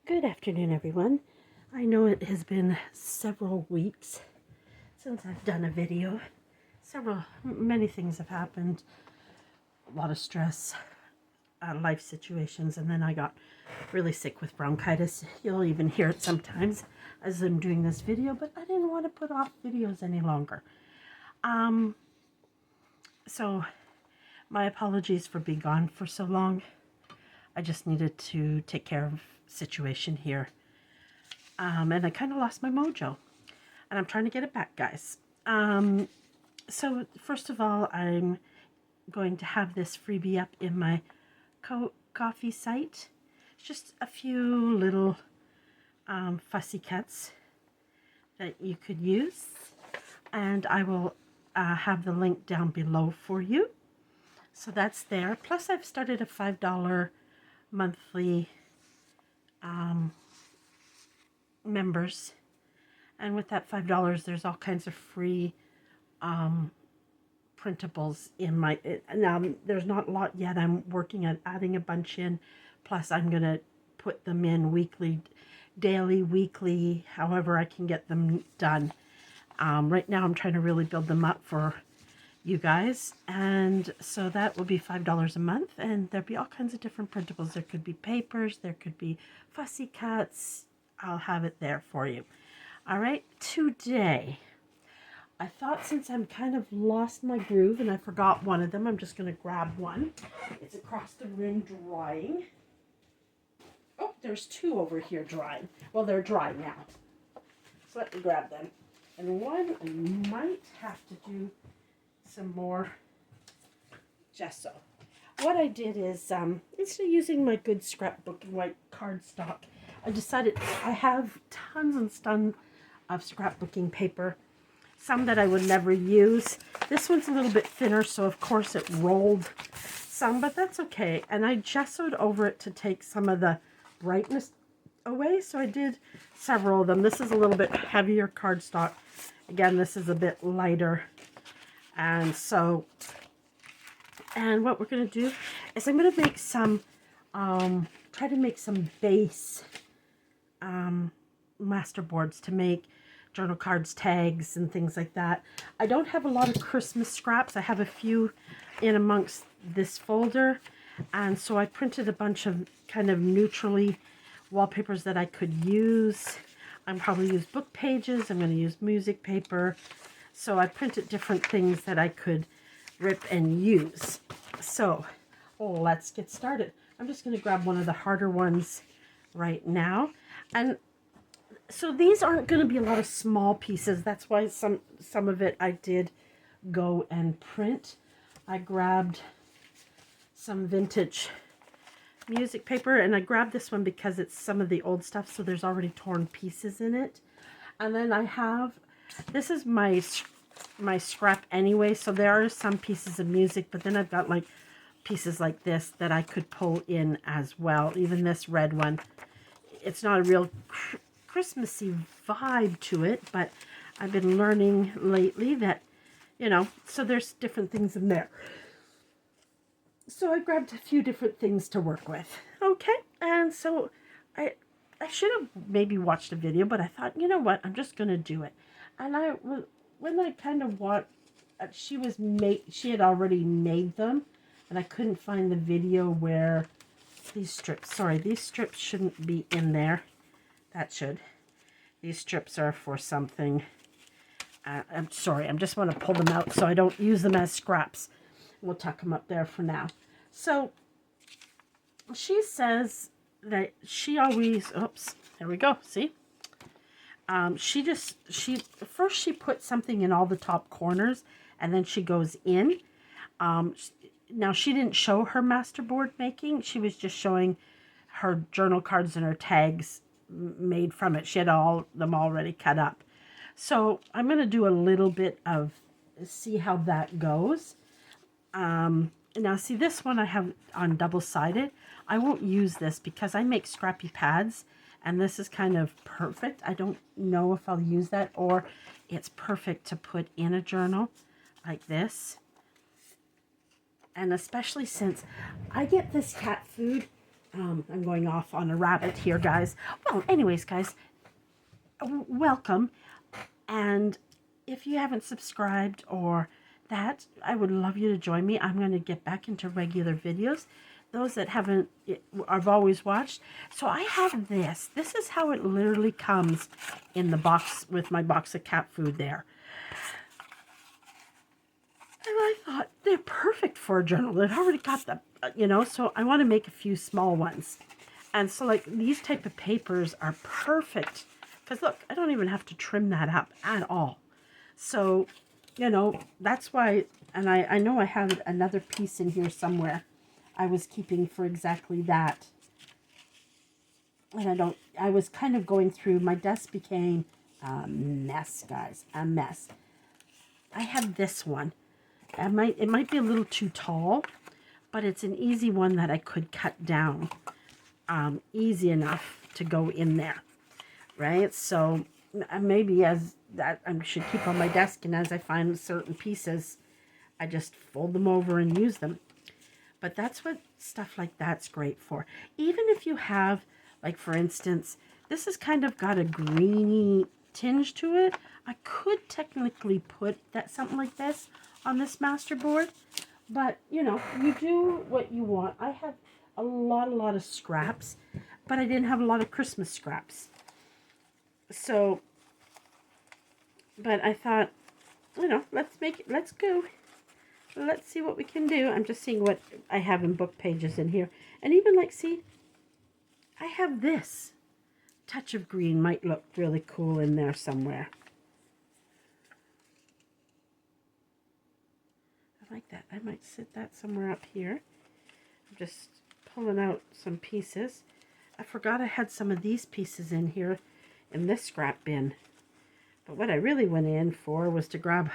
Good afternoon, everyone. I know it has been several weeks since I've done a video. Many things have happened. A lot of stress, life situations, and then I got really sick with bronchitis. You'll even hear it sometimes as I'm doing this video, but I didn't want to put off videos any longer. So my apologies for being gone for so long. I just needed to take care of situation here. And I kind of lost my mojo. And I'm trying to get it back, guys. So first of all, I'm going to have this freebie up in my coffee site. Just a few little fussy cuts that you could use. And I will have the link down below for you. So that's there. Plus I've started a $5 monthly members, and with that $5 there's all kinds of free printables in my now there's not a lot yet. I'm working on adding a bunch in, plus I'm gonna put them in weekly, daily, weekly, however I can get them done. Right now I'm trying to really build them up for you guys, and so that will be $5 a month, and there'll be all kinds of different printables. There could be papers, there could be fussy cuts. I'll have it there for you. All right, today I thought, since I'm kind of lost my groove and I forgot one of them, I'm just going to grab one. It's across the room drying. Oh, there's two over here drying. Well, they're dry now, so let me grab them. And one I might have to do some more gesso. What I did is, instead of using my good scrapbooking white cardstock, I decided I have tons and tons of scrapbooking paper, some that I would never use. This one's a little bit thinner, so of course it rolled some, but that's okay. And I gessoed over it to take some of the brightness away, so I did several of them. This is a little bit heavier cardstock. Again, this is a bit lighter. And what we're going to do is I'm going to make some, try to make some base masterboards to make journal cards, tags, and things like that. I don't have a lot of Christmas scraps. I have a few in amongst this folder. And so I printed a bunch of kind of neutrally wallpapers that I could use. I'm probably use book pages. I'm going to use music paper. So I printed different things that I could rip and use. So let's get started. I'm just going to grab one of the harder ones right now. And so these aren't going to be a lot of small pieces. That's why some of it I did go and print. I grabbed some vintage music paper, and I grabbed this one because it's some of the old stuff, so there's already torn pieces in it. And then I have, this is my scrap anyway, so there are some pieces of music, but then I've got like pieces like this that I could pull in as well. Even this red one, it's not a real Christmassy vibe to it, but I've been learning lately that, you know, so there's different things in there. So I grabbed a few different things to work with. Okay, and so I should have maybe watched a video, but I thought, you know what, I'm just going to do it. And when I kind of watched, she had already made them, and I couldn't find the video where these strips shouldn't be in there. That should. These strips are for something. I'm sorry, I just want to pull them out so I don't use them as scraps. We'll tuck them up there for now. So she says that she always, oops, there we go, see? First she puts something in all the top corners, and then she goes in. Now she didn't show her masterboard making. She was just showing her journal cards and her tags made from it. She had them already cut up. So I'm going to do a little bit of, see how that goes. Now see, this one I have on double-sided. I won't use this because I make scrappy pads, and this is kind of perfect. I don't know if I'll use that, or it's perfect to put in a journal like this. And especially since I get this cat food I'm going off on a rabbit here, guys. Well, anyways, guys, welcome. And if you haven't subscribed or that, I would love you to join me. I'm going to get back into regular videos. Those that haven't, I've always watched. So I have this. This is how it literally comes in the box with my box of cat food there. And I thought they're perfect for a journal. They've already got the, so I want to make a few small ones. And so like these type of papers are perfect. Because look, I don't even have to trim that up at all. So, that's why, and I know I have another piece in here somewhere I was keeping for exactly that. And I was kind of going through, my desk became a mess, guys, a mess. I have this one. It might be a little too tall, but it's an easy one that I could cut down, easy enough to go in there, right? So maybe as that I should keep on my desk, and as I find certain pieces, I just fold them over and use them. But that's what stuff like that's great for. Even if you have, like for instance, this has kind of got a greeny tinge to it. I could technically put that something like this on this masterboard, but you do what you want. I have a lot of scraps, but I didn't have a lot of Christmas scraps. So, but I thought, let's go. Let's see what we can do. I'm just seeing what I have in book pages in here. And even like, see, I have this. Touch of green might look really cool in there somewhere. I like that. I might sit that somewhere up here. I'm just pulling out some pieces. I forgot I had some of these pieces in here in this scrap bin. But what I really went in for was to grab...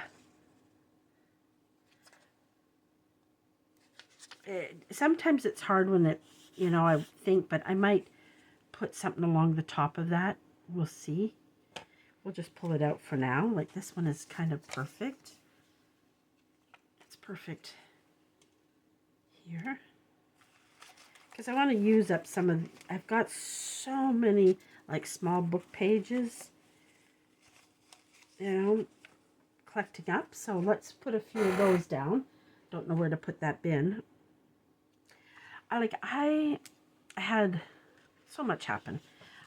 sometimes it's hard when it, I think, but I might put something along the top of that. We'll see. We'll just pull it out for now. Like this one is kind of perfect. It's perfect here. Because I want to use up some of, I've got so many like small book pages, collecting up. So let's put a few of those down. Don't know where to put that bin. I had so much happen.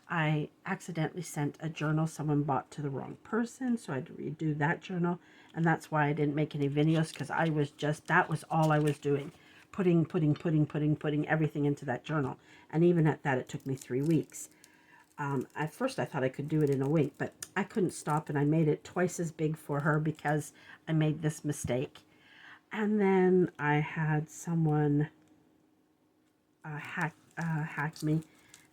I accidentally sent a journal someone bought to the wrong person, so I had to redo that journal, and that's why I didn't make any videos, because that was all I was doing, putting everything into that journal. And even at that, it took me 3 weeks. At first I thought I could do it in a week, but I couldn't stop, and I made it twice as big for her because I made this mistake. And then I had someone hacked me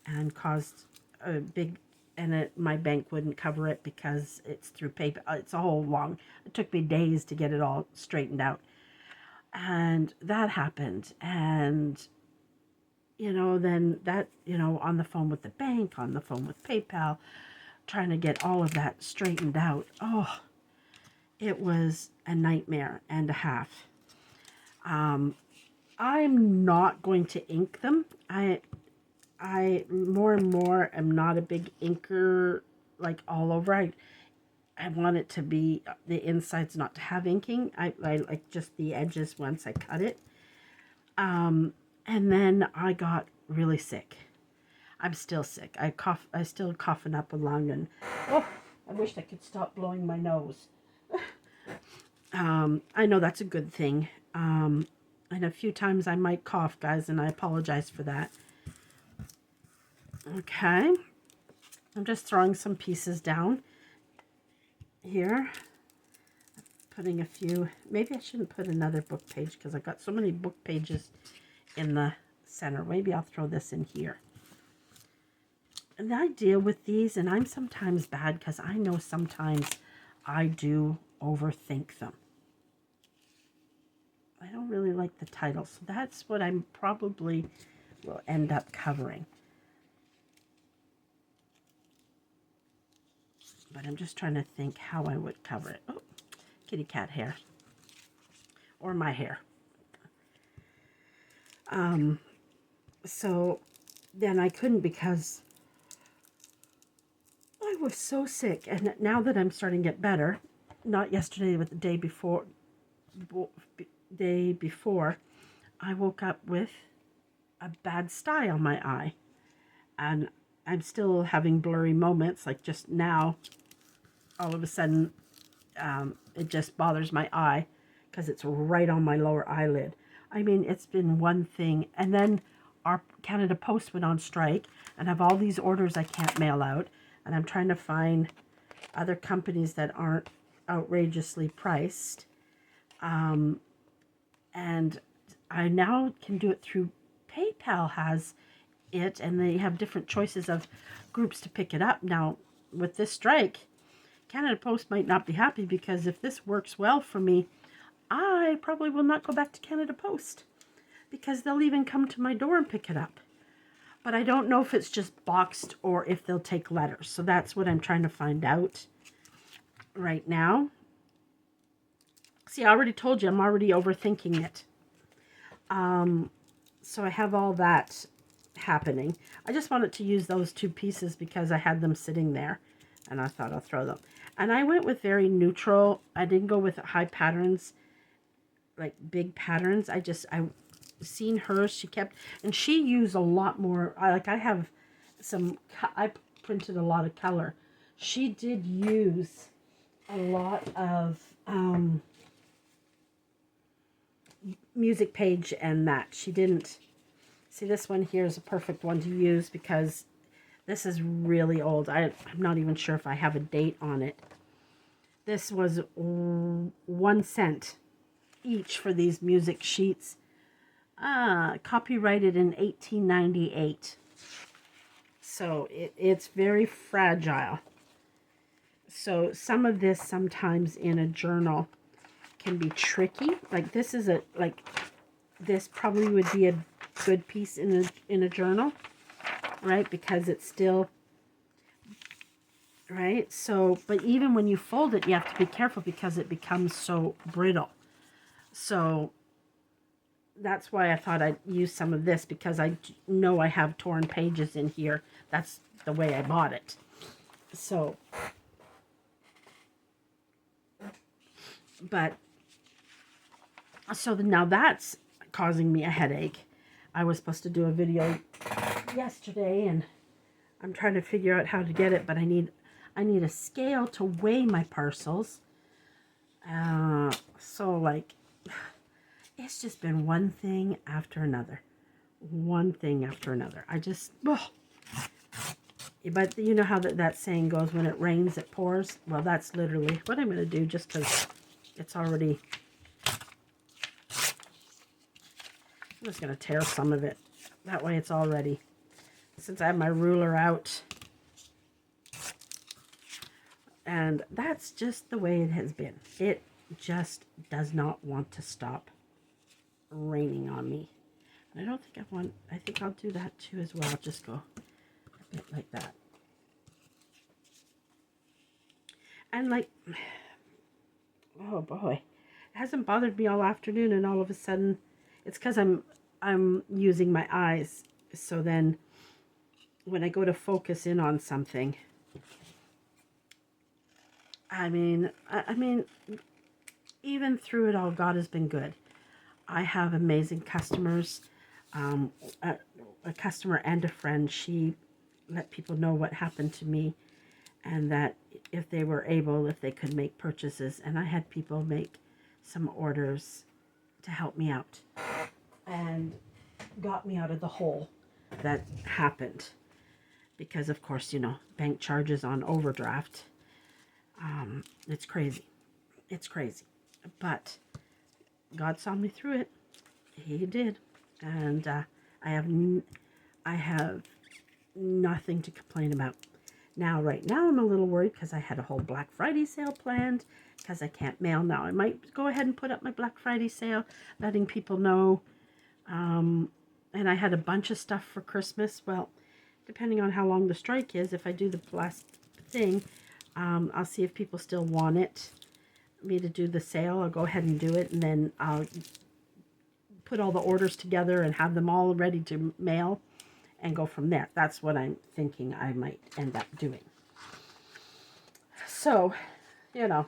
and caused a big, and my bank wouldn't cover it because it's through paper. It's a whole long, it took me days to get it all straightened out. And that happened. And, then that, on the phone with the bank, on the phone with PayPal, trying to get all of that straightened out. Oh, it was a nightmare and a half. I'm not going to ink them. I more and more am not a big inker, like all over. I want it to be, the insides not to have inking. I like just the edges once I cut it. And then I got really sick. I'm still sick. I still coughing up a lung, and I wish I could stop blowing my nose. I know that's a good thing. And a few times I might cough, guys, and I apologize for that. Okay. I'm just throwing some pieces down here. Putting a few, maybe I shouldn't put another book page because I've got so many book pages in the center. Maybe I'll throw this in here. And I deal with these, and I'm sometimes bad because I know sometimes I do overthink them. I don't really like the title, so that's what I'm probably will end up covering. But I'm just trying to think how I would cover it. Oh, kitty cat hair. Or my hair. So then I couldn't because I was so sick. And now that I'm starting to get better, not yesterday, but the day before, I woke up with a bad sty on my eye. And I'm still having blurry moments, like just now, all of a sudden, it just bothers my eye because it's right on my lower eyelid. I mean, it's been one thing. And then our Canada Post went on strike and have all these orders I can't mail out. And I'm trying to find other companies that aren't outrageously priced. And I now can do it through PayPal has it, and they have different choices of groups to pick it up. Now, with this strike, Canada Post might not be happy because if this works well for me, I probably will not go back to Canada Post because they'll even come to my door and pick it up. But I don't know if it's just boxed or if they'll take letters. So that's what I'm trying to find out right now. See, I already told you I'm already overthinking it. So I have all that happening. I just wanted to use those two pieces because I had them sitting there and I thought I'll throw them. And I went with very neutral. I didn't go with high patterns, like big patterns. I seen hers. She used a lot more. I printed a lot of color. She did use a lot of music page and that. She didn't. See, this one here is a perfect one to use because this is really old. I'm not even sure if I have a date on it. This was 1 cent each for these music sheets. Copyrighted in 1898. So it's very fragile. So some of this sometimes in a journal can be tricky. Like this this probably would be a good piece in a journal, right? Because it's still right. So, but even when you fold it, you have to be careful because it becomes so brittle. So that's why I thought I'd use some of this because I know I have torn pages in here. That's the way I bought it. So, but so now that's causing me a headache. I was supposed to do a video yesterday and I'm trying to figure out how to get it, but I need a scale to weigh my parcels. So like it's just been one thing after another. One thing after another. But you know how that saying goes, when it rains, it pours? Well, that's literally what I'm going to do just because it's already... I'm just going to tear some of it. That way it's all ready. Since I have my ruler out. And that's just the way it has been. It just does not want to stop raining on me. And I don't think I think I'll do that too as well. I'll just go a bit like that. And like, oh boy, it hasn't bothered me all afternoon, and all of a sudden, it's because I'm using my eyes. So then, when I go to focus in on something, I mean, even through it all, God has been good. I have amazing customers. A customer and a friend, she let people know what happened to me and that if they were able, if they could make purchases. And I had people make some orders to help me out and got me out of the hole that happened. Because, of course, you know, bank charges on overdraft. It's crazy. It's crazy. But God saw me through it. He did. And I have nothing to complain about. Now, right now, I'm a little worried because I had a whole Black Friday sale planned because I can't mail now. I might go ahead and put up my Black Friday sale, letting people know. And I had a bunch of stuff for Christmas. Well, depending on how long the strike is, if I do the last thing, I'll see if people still want me to do the sale. I'll go ahead and do it, and then I'll put all the orders together and have them all ready to mail. and go from there. That's what I'm thinking I might end up doing. So, you know,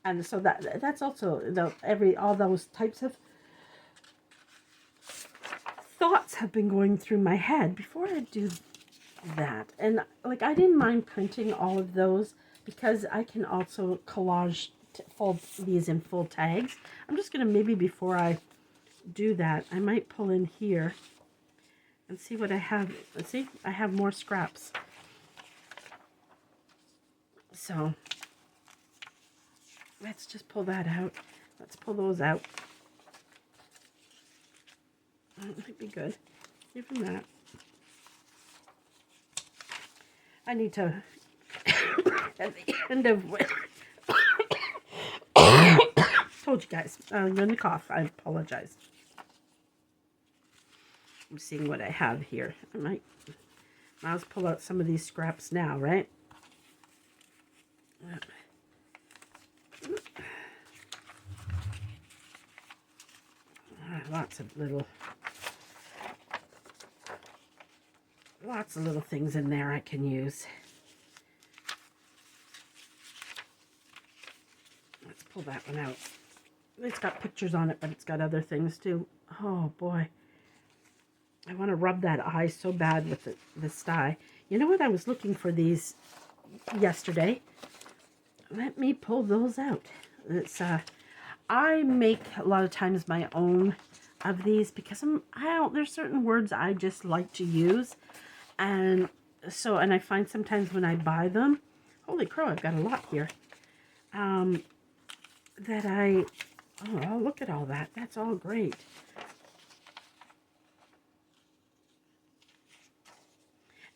and so that's also all those types of thoughts have been going through my head before I do that. And like, I didn't mind printing all of those because I can also collage fold these in full tags. I'm just gonna, maybe before I do that, I might pull in here and see what I have. Let's see, I have more scraps. So let's just pull that out. Let's pull those out. That might be good. Even that. I need to, at the end of told you guys, I'm going to cough. I apologize. I'm seeing what I have here. I might as well pull out some of these scraps now, right? Lots of little things in there I can use. Let's pull that one out. It's got pictures on it, but it's got other things too. Oh boy. I want to rub that eye so bad with this dye. You know what? I was looking for these yesterday. Let me pull those out. It's I make a lot of times my own of these because there's certain words I just like to use. And so, and I find sometimes when I buy them, holy crow, I've got a lot here. Oh, look at all that. That's all great.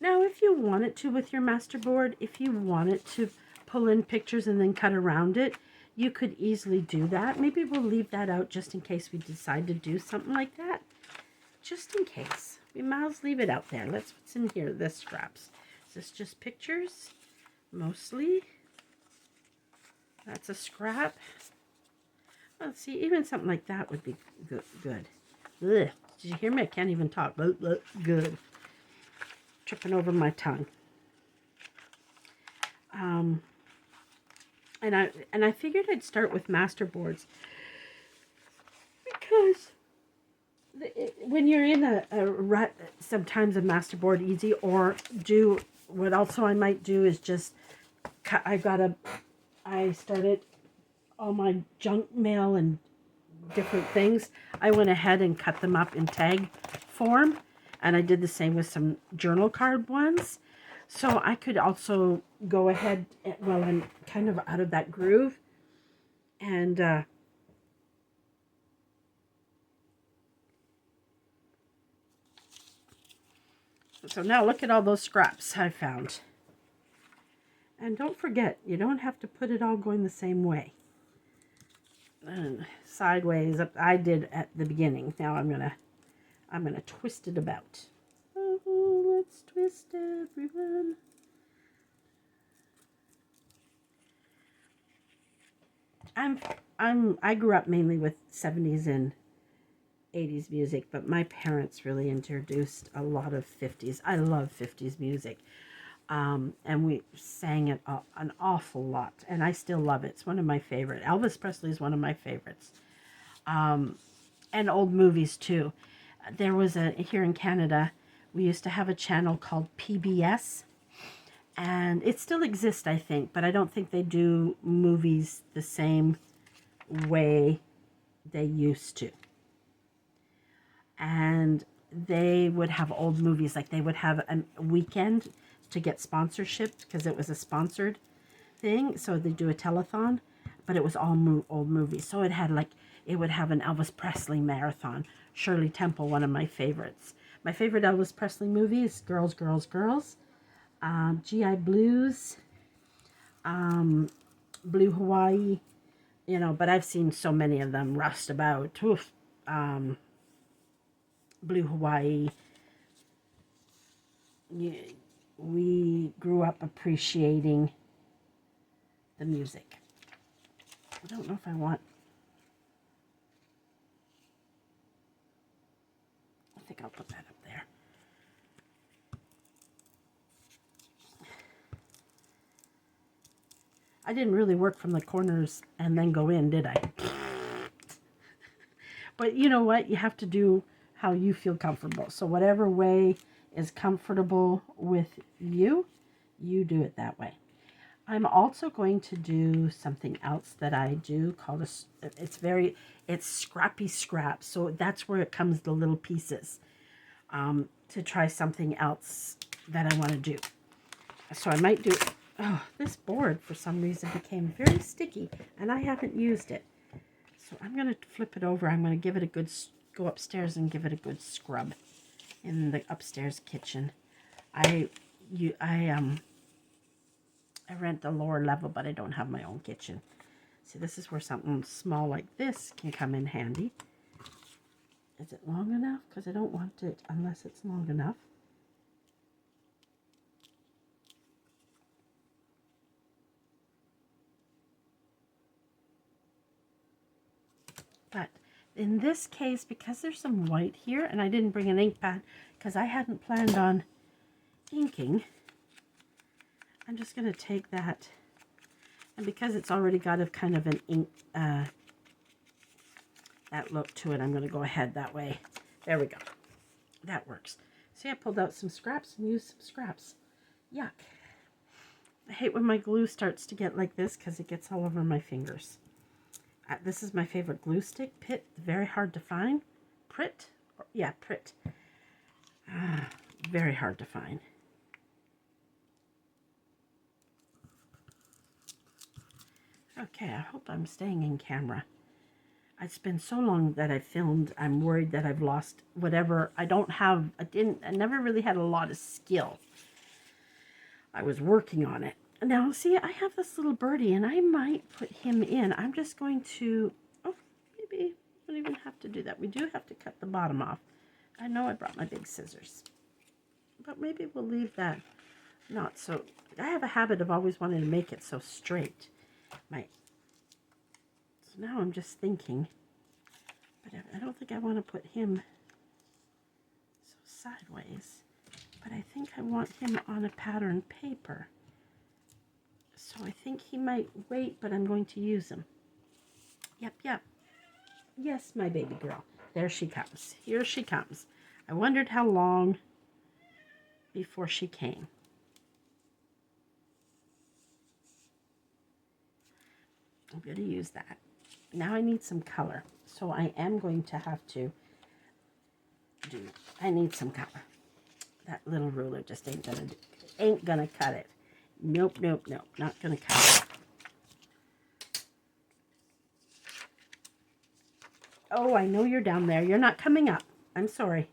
Now, if you wanted to with your Masterboard, if you wanted to pull in pictures and then cut around it, you could easily do that. Maybe we'll leave that out just in case we decide to do something like that. Just in case. We might as well leave it out there. What's in here? This scraps. Is this just pictures? Mostly. That's a scrap. Let's see, even something like that would be good. Ugh. Did you hear me? I can't even talk. Good. Tripping over my tongue. And I figured I'd start with Masterboards because when you're in a rut, sometimes a Masterboard easy, or do what also I might do is just cut. I started all my junk mail and different things. I went ahead and cut them up in tag form, and I did the same with some journal card ones. So I could also go ahead while I'm kind of out of that groove and so now look at all those scraps I found. And don't forget, you don't have to put it all going the same way. And sideways up, I did at the beginning. Now I'm gonna twist it about. Oh, let's twist everyone. I grew up mainly with 70s and 80s music, but my parents really introduced a lot of 50s. I love 50s music. And we sang it an awful lot, and I still love it. It's one of my favorite. Elvis Presley is one of my favorites. And old movies too. There was here in Canada, we used to have a channel called PBS, and it still exists, I think, but I don't think they do movies the same way they used to. And they would have old movies, like they would have a weekend to get sponsorship because it was a sponsored thing. So they do a telethon, but it was all old movies. So it had it would have an Elvis Presley marathon. Shirley Temple, one of my favorites. My favorite Elvis Presley movie is Girls, Girls, Girls. GI Blues. Blue Hawaii. You know, but I've seen so many of them. Rustabout. Oof. Blue Hawaii. We grew up appreciating the music. I don't know if I want... I think I'll put that up there. I didn't really work from the corners and then go in, did I? But you know what? You have to do how you feel comfortable. So whatever way is comfortable with you, you do it that way. I'm also going to do something else that I do called it's scrappy scrap. So that's where it comes the little pieces, to try something else that I want to do. So I might do, oh, this board for some reason became very sticky and I haven't used it. So I'm going to flip it over. I'm going to give it a good, go upstairs and give it a good scrub in the upstairs kitchen. I rent the lower level, but I don't have my own kitchen. See, this is where something small like this can come in handy. Is it long enough? Because I don't want it unless it's long enough. But in this case, because there's some white here, and I didn't bring an ink pad because I hadn't planned on inking, I'm just going to take that, and because it's already got a kind of an ink, that look to it, I'm going to go ahead that way. There we go. That works. See, I pulled out some scraps and used some scraps. Yuck. I hate when my glue starts to get like this because it gets all over my fingers. This is my favorite glue stick, Pitt. Very hard to find. Pritt? Yeah, Pritt. Very hard to find. Okay, I hope I'm staying in camera. It's been so long that I filmed, I'm worried that I've lost whatever. I never really had a lot of skill. I was working on it. Now, see, I have this little birdie, and I might put him in. I'm just going to, oh, maybe I don't even have to do that. We do have to cut the bottom off. I know I brought my big scissors, but maybe we'll leave that not so. I have a habit of always wanting to make it so straight. So now I'm just thinking, but I don't think I want to put him so sideways, but I think I want him on a pattern paper. So I think he might wait, but I'm going to use him. Yep, yep. Yes, my baby girl. There she comes. Here she comes. I wondered how long before she came. I'm going to use that. Now I need some color. So I am going to have to I need some color. That little ruler just ain't gonna cut it. Nope, nope, nope, not gonna cut it. Oh, I know you're down there. You're not coming up. I'm sorry.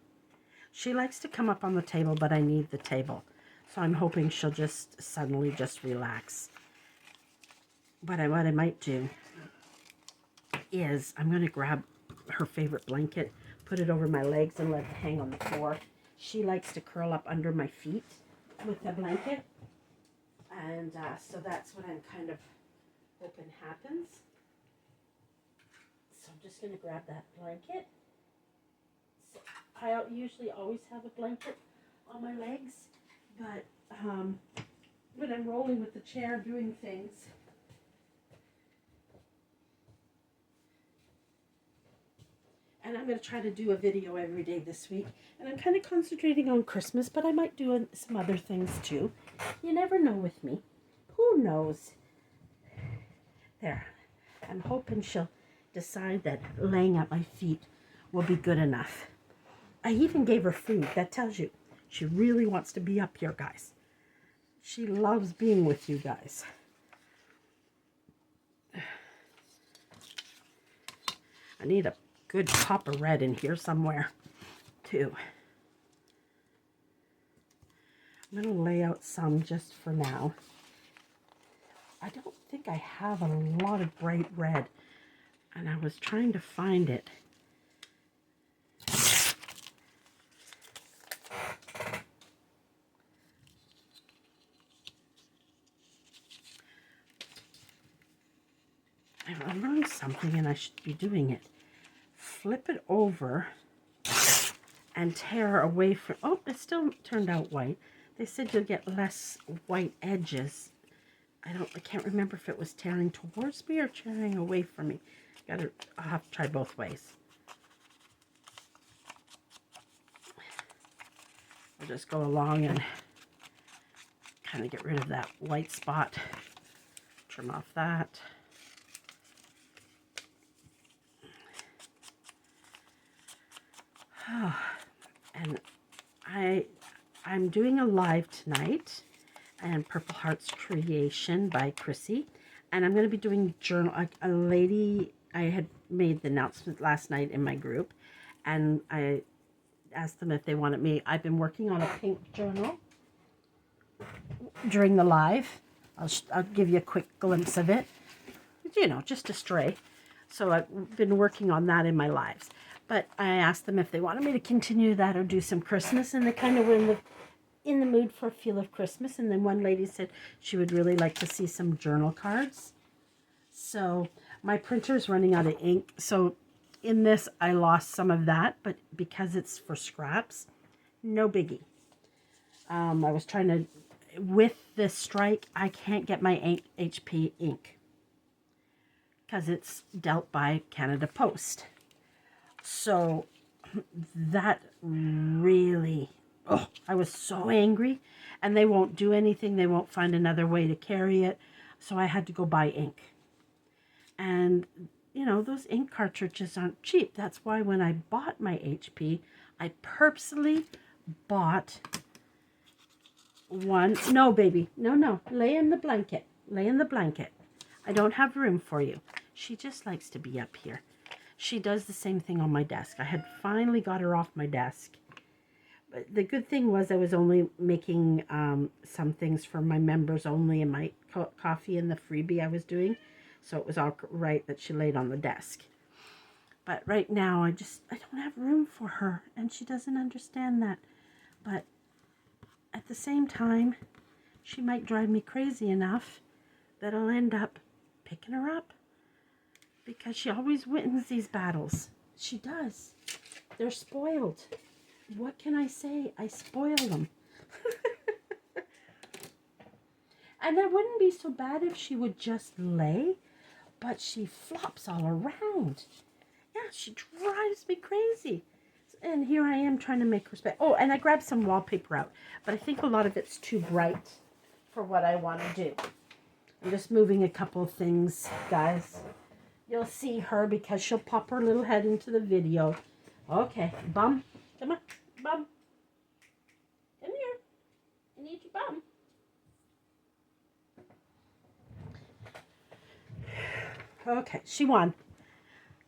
She likes to come up on the table, but I need the table. So I'm hoping she'll just suddenly just relax. But what I might do is I'm going to grab her favorite blanket, put it over my legs, and let it hang on the floor. She likes to curl up under my feet with the blanket. And so that's what I'm kind of hoping happens. So I'm just going to grab that blanket. So I usually always have a blanket on my legs, but when I'm rolling with the chair doing things, and I'm going to try to do a video every day this week. And I'm kind of concentrating on Christmas, but I might do some other things too. You never know with me. Who knows? There. I'm hoping she'll decide that laying at my feet will be good enough. I even gave her food. That tells you she really wants to be up here, guys. She loves being with you guys. I need a good pop of red in here somewhere too. I'm going to lay out some just for now. I don't think I have a lot of bright red, and I was trying to find it. I learned something and I should be doing it. Flip it over and tear away from, oh, it still turned out white. They said you'll get less white edges I can't remember if it was tearing towards me or tearing away from me. I'll have to try both ways. I'll just go along and kind of get rid of that white spot. Trim off that. Oh, and I'm doing a live tonight, and Purple Hearts Creation by Chrissy, and I'm going to be doing journal. A lady, I had made the announcement last night in my group, and I asked them if they wanted me. I've been working on a pink journal during the live. I'll give you a quick glimpse of it, you know, just a stray. So I've been working on that in my lives. But I asked them if they wanted me to continue that or do some Christmas, and they kind of were in the mood for a feel of Christmas. And then one lady said she would really like to see some journal cards. So my printer's running out of ink. So in this, I lost some of that, but because it's for scraps, no biggie. I was trying to, with this strike, I can't get my HP ink because it's dealt by Canada Post. So that really, I was so angry, and they won't do anything. They won't find another way to carry it. So I had to go buy ink. And, you know, those ink cartridges aren't cheap. That's why when I bought my HP, I purposely bought one. No, baby. No. Lay in the blanket. Lay in the blanket. I don't have room for you. She just likes to be up here. She does the same thing on my desk. I had finally got her off my desk. But the good thing was I was only making some things for my members only in my coffee and the freebie I was doing. So it was all right that she laid on the desk. But right now I don't have room for her. And she doesn't understand that. But at the same time, she might drive me crazy enough that I'll end up picking her up. Because she always wins these battles. She does. They're spoiled. What can I say? I spoil them. And it wouldn't be so bad if she would just lay. But she flops all around. Yeah, she drives me crazy. And here I am trying to make her spend. Oh, and I grabbed some wallpaper out. But I think a lot of it's too bright for what I want to do. I'm just moving a couple of things, guys. You'll see her because she'll pop her little head into the video. Okay, bum. Come on, bum. Come here. I need your bum. Okay, she won.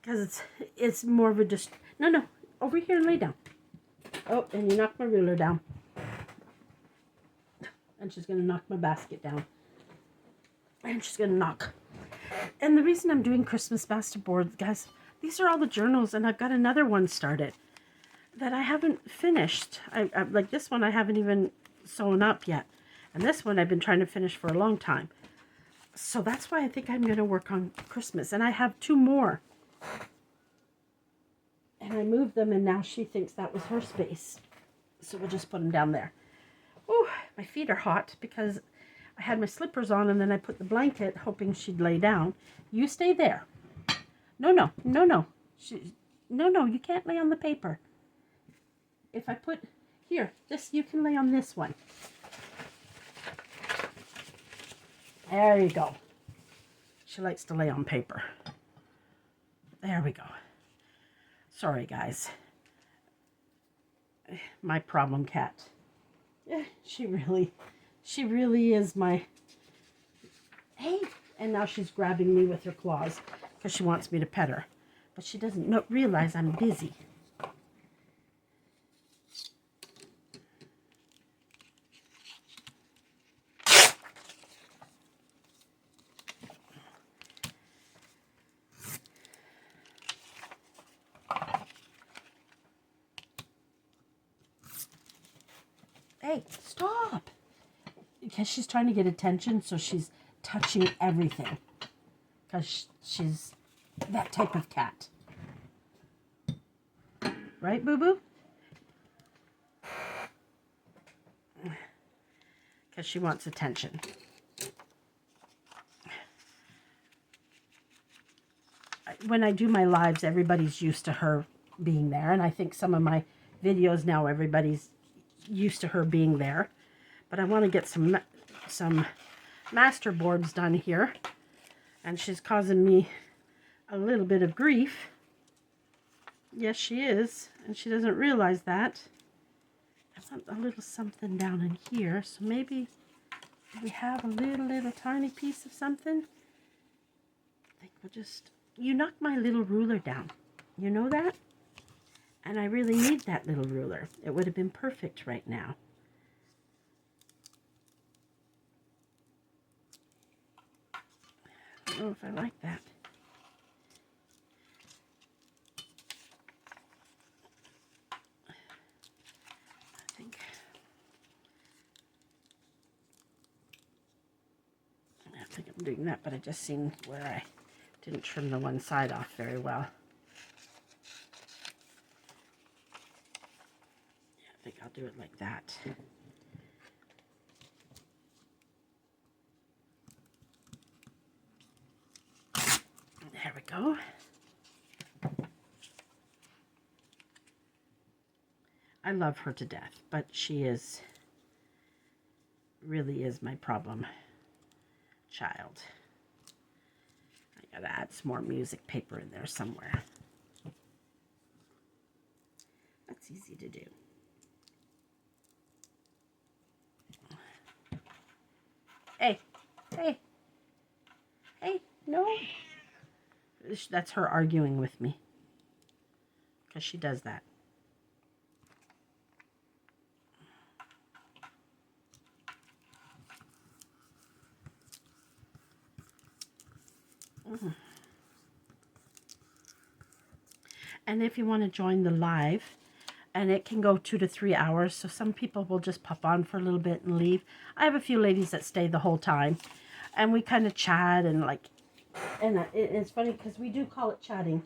Because it's more of a No, over here and lay down. Oh, and you knocked my ruler down. And she's going to knock my basket down. And she's going to knock. And the reason I'm doing Christmas Masterboards, guys, these are all the journals, and I've got another one started that I haven't finished. I like this one I haven't even sewn up yet. And this one I've been trying to finish for a long time. So that's why I think I'm going to work on Christmas. And I have 2 more. And I moved them, and now she thinks that was her space. So we'll just put them down there. Oh, my feet are hot because I had my slippers on, and then I put the blanket hoping she'd lay down. You stay there. No. No, you can't lay on the paper. If I put, here, you can lay on this one. There you go. She likes to lay on paper. There we go. Sorry, guys. My problem cat. Yeah, she really is my... Hey! And now she's grabbing me with her claws because she wants me to pet her. But she doesn't realize I'm busy. Hey, stop! Because she's trying to get attention, so she's touching everything. Because she's that type of cat. Right, boo-boo? Because she wants attention. when I do my lives, everybody's used to her being there. And I think some of my videos now, everybody's used to her being there. But I want to get some Masterboards done here. And she's causing me a little bit of grief. Yes, she is. And she doesn't realize that. I want a little something down in here. So maybe we have a little tiny piece of something. I think we'll just... You knocked my little ruler down. You know that? And I really need that little ruler. It would have been perfect right now. I don't know if I like that. I think I'm doing that, but I just seen where I didn't trim the one side off very well. Yeah, I think I'll do it like that. There we go. I love her to death, but she really is my problem child. I gotta add some more music paper in there somewhere. That's easy to do. Hey, hey, hey, no. That's her arguing with me, because she does that. And if you want to join the live, and it can go 2 to 3 hours, so some people will just pop on for a little bit and leave. I have a few ladies that stay the whole time, and we kind of chat and it's funny because we do call it chatting,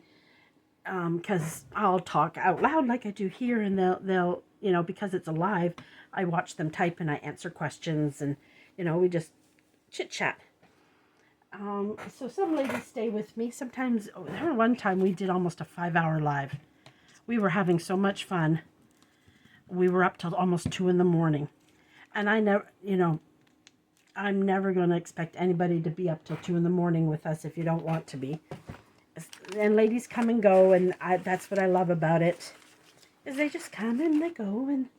because I'll talk out loud like I do here, and they'll because it's a live, I watch them type and I answer questions, and we just chit chat. So some ladies stay with me. Sometimes, one time we did almost a 5-hour live. We were having so much fun. We were up till almost 2 in the morning. And I never, I'm never going to expect anybody to be up till 2 in the morning with us if you don't want to be. And ladies come and go, and that's what I love about it, is they just come and they go, and,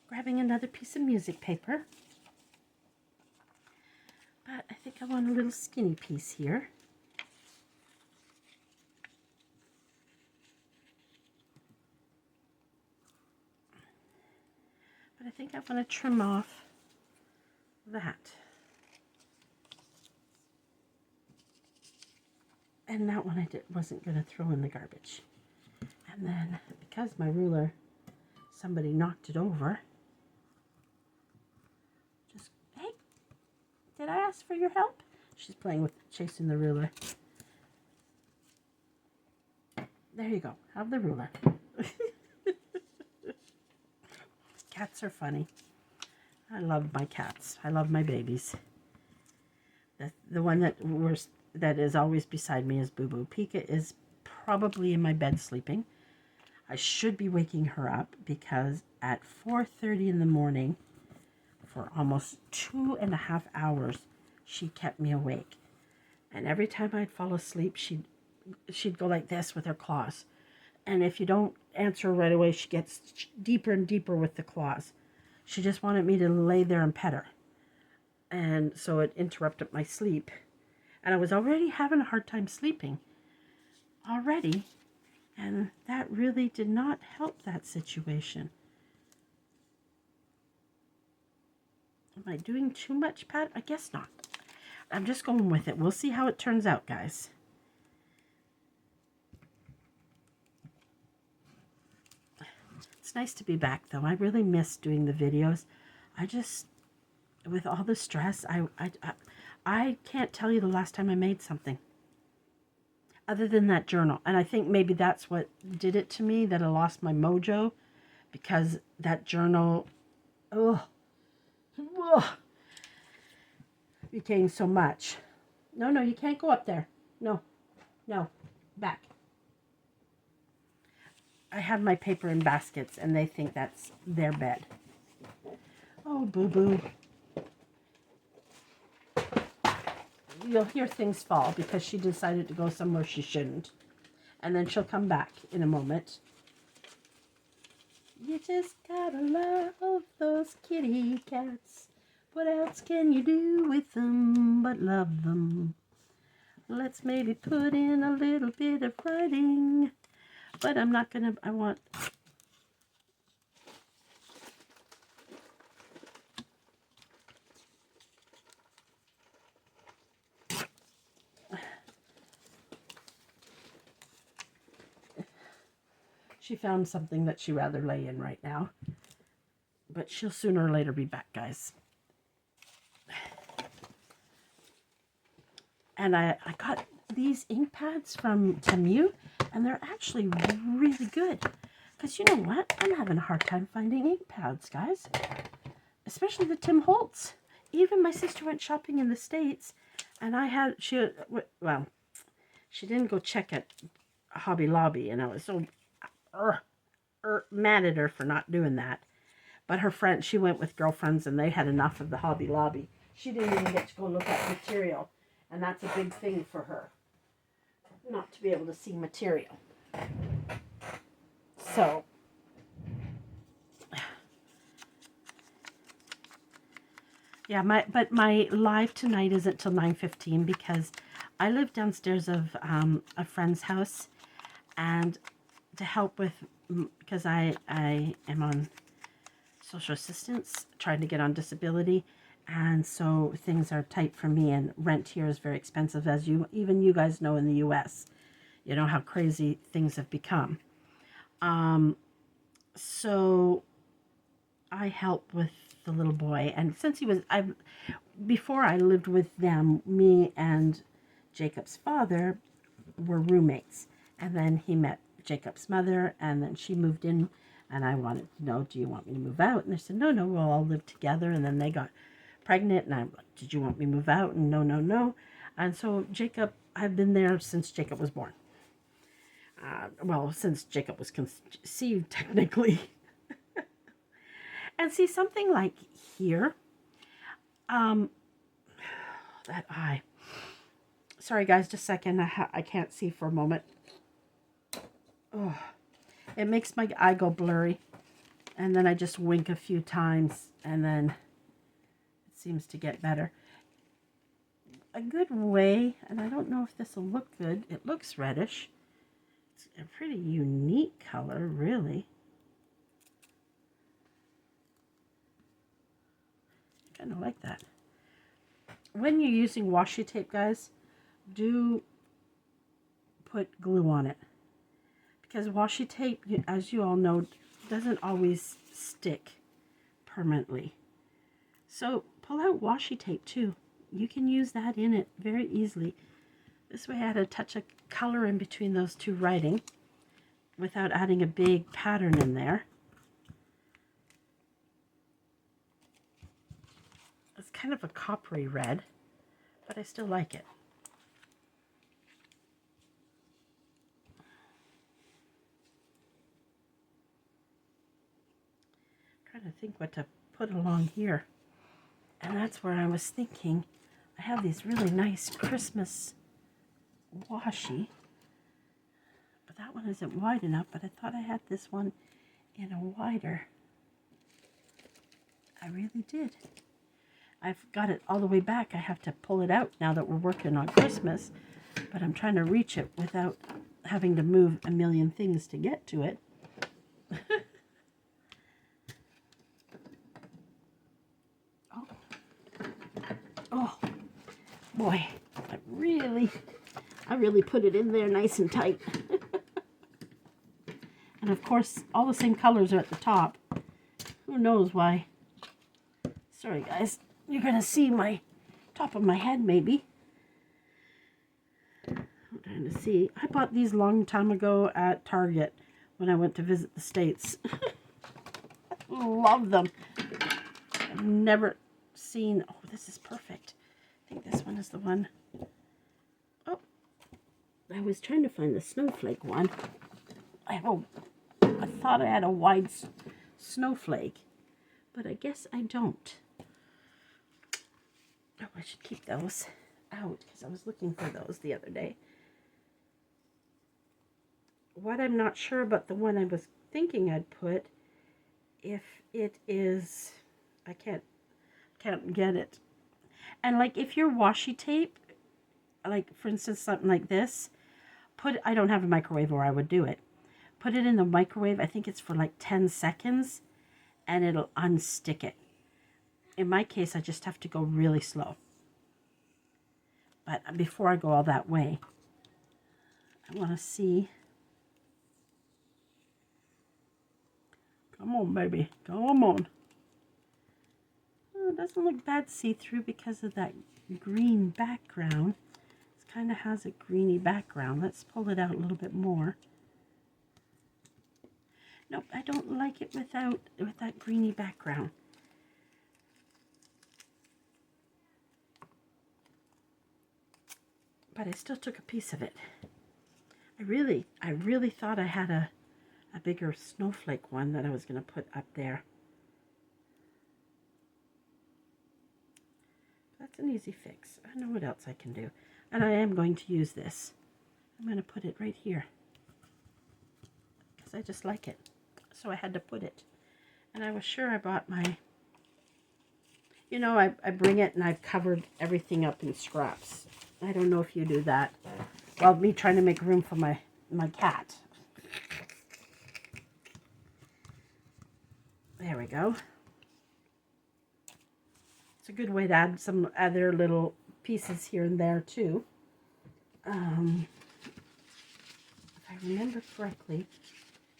grabbing another piece of music paper. But I think I want a little skinny piece here. But I think I want to trim off that. And that one wasn't going to throw in the garbage. And then, because my ruler, somebody knocked it over. Hey, did I ask for your help? She's playing with chasing the ruler. There you go. Have the ruler. Cats are funny. I love my cats. I love my babies. The one that is always beside me is Boo Boo. Pika is probably in my bed sleeping. I should be waking her up because at 4:30 in the morning, for almost 2.5 hours, she kept me awake. And every time I'd fall asleep, she'd go like this with her claws. And if you don't answer her right away, she gets deeper and deeper with the claws. She just wanted me to lay there and pet her. And so it interrupted my sleep. And I was already having a hard time sleeping. Already. And that really did not help that situation. Am I doing too much pat? I guess not. I'm just going with it. We'll see how it turns out, guys. It's nice to be back, though. I really miss doing the videos. I just, with all the stress, I can't tell you the last time I made something. Other than that journal. And I think maybe that's what did it to me, that I lost my mojo. Because that journal, became so much. No, you can't go up there. No, No, back. I have my paper in baskets, and they think that's their bed. Oh, boo-boo. You'll hear things fall because she decided to go somewhere she shouldn't. And then she'll come back in a moment. You just gotta love those kitty cats. What else can you do with them but love them? Let's maybe put in a little bit of writing. But I'm not gonna, I want... She found something that she'd rather lay in right now. But she'll sooner or later be back, guys. And I got these ink pads from Temu, and they're actually really good. Because you know what? I'm having a hard time finding ink pads, guys. Especially the Tim Holtz. Even my sister went shopping in the States, and she didn't go check at Hobby Lobby, and I was so mad at her for not doing that. But her friend, she went with girlfriends, and they had enough of the Hobby Lobby. She didn't even get to go look at material, and that's a big thing for her, not to be able to see material. So, yeah, my live tonight isn't till 9:15 because I live downstairs of a friend's house, and to help with, because I am on social assistance, trying to get on disability, and so things are tight for me, and rent here is very expensive, as even you guys know in the US. You know how crazy things have become. So I help with the little boy, and since before I lived with them, me and Jacob's father were roommates, and then he met Jacob's mother, and then she moved in, and I wanted to know, do you want me to move out? And they said, no, we'll all live together. And then they got pregnant, and I'm like, did you want me to move out? And no. And so I've been there since Jacob was born. Since Jacob was conceived, technically. And see, something like here, that eye. Sorry, guys, just a second. I can't see for a moment. Oh, it makes my eye go blurry. And then I just wink a few times, and then it seems to get better. A good way, and I don't know if this will look good. It looks reddish. It's a pretty unique color, really. Kind of like that. When you're using washi tape, guys, do put glue on it. Because washi tape, as you all know, doesn't always stick permanently. So pull out washi tape too. You can use that in it very easily. This way I had a touch of color in between those two writing without adding a big pattern in there. It's kind of a coppery red, but I still like it. Trying to think what to put along here. And that's where I was thinking, I have these really nice Christmas washi, but that one isn't wide enough, but I thought I had this one in a wider. I really did. I've got it all the way back. I have to pull it out now that we're working on Christmas, but I'm trying to reach it without having to move a million things to get to it. Oh boy, I really put it in there nice and tight. And of course, all the same colors are at the top. Who knows why? Sorry guys, you're gonna see my top of my head maybe. I'm trying to see. I bought these long time ago at Target when I went to visit the States. Love them. I've never seen, oh, this is perfect. I think this one is the one. Oh, I was trying to find the snowflake one. I thought I had a wide snowflake, but I guess I don't. Oh, I should keep those out because I was looking for those the other day. What I'm not sure about the one I was thinking I'd put, if it is, I can't get it. And like if your washi tape, like for instance something like this, I don't have a microwave or I would do it. Put it in the microwave, I think it's for like 10 seconds, and it'll unstick it. In my case, I just have to go really slow. But before I go all that way, I want to see. Come on, baby. Come on. Oh, it doesn't look bad see-through because of that green background. It kind of has a greeny background. Let's pull it out a little bit more. Nope, I don't like it with that greeny background. But I still took a piece of it. I really thought I had a bigger snowflake one that I was going to put up there. That's an easy fix. I know what else I can do. And I am going to use this. I'm going to put it right here, because I just like it. So I had to put it. And I was sure I bought my, you know, I bring it and I've covered everything up in scraps. I don't know if you do that. Well, me trying to make room for my cat. There we go. It's a good way to add some other little pieces here and there too. If I remember correctly,